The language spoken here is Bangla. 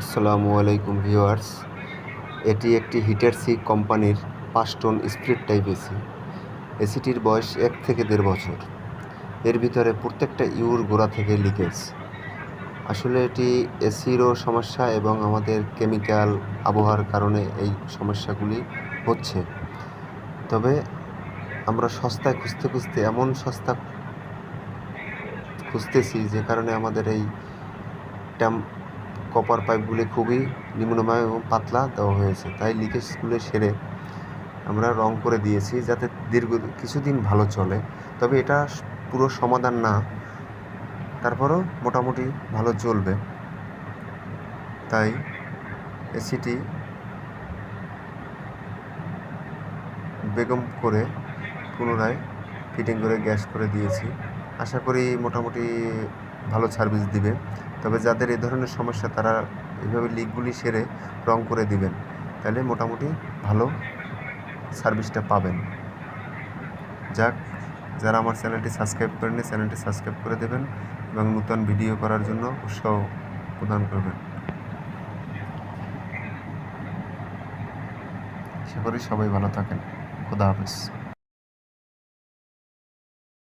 আসসালামু আলাইকুম ভিউয়ার্স। এটি একটি হিটারসি কোম্পানির 5 টন স্প্লিট টাইপ এসি। এসিটির বয়স 1 থেকে 1.5 বছর। এর ভিতরে প্রত্যেকটা ইউর গোড়া থেকে লিকেজ। আসলে এটি এসিরও সমস্যা এবং আমাদের কেমিক্যাল আবহাওয়ার কারণে এই সমস্যাগুলি হচ্ছে। তবে আমরা সস্তায় খুঁজতে খুঁজতে এমন সস্তা খুঁজতেছি যে কারণে আমাদের এই কপার পাইপগুলি খুবই নিম্নমানের এবং পাতলা দেওয়া হয়েছে, তাই লিকেজগুলো সেরে আমরা রং করে দিয়েছি যাতে কিছুদিন ভালো চলে। তবে এটা পুরো সমাধান না, তারপরও মোটামুটি ভালো চলবে। তাই এসিটি বেগম করে পুনরায় ফিটিং করে গ্যাস করে দিয়েছি। আশা করি মোটামুটি ভালো সার্ভিস দিবে। তবে যাদের এই ধরনের সমস্যা তারা এইভাবে লিকগুলি সেরে রং করে দিবেন, তাহলে মোটামুটি ভালো সার্ভিসটা পাবেন। যাক, যারা আমার চ্যানেলটি সাবস্ক্রাইব করেননি চ্যানেলটি সাবস্ক্রাইব করে দেবেন এবং নতুন ভিডিও করার জন্য উৎসাহ প্রদান করবেন। আশা করি সবাই ভালো থাকেন। খোদা হাফেজ।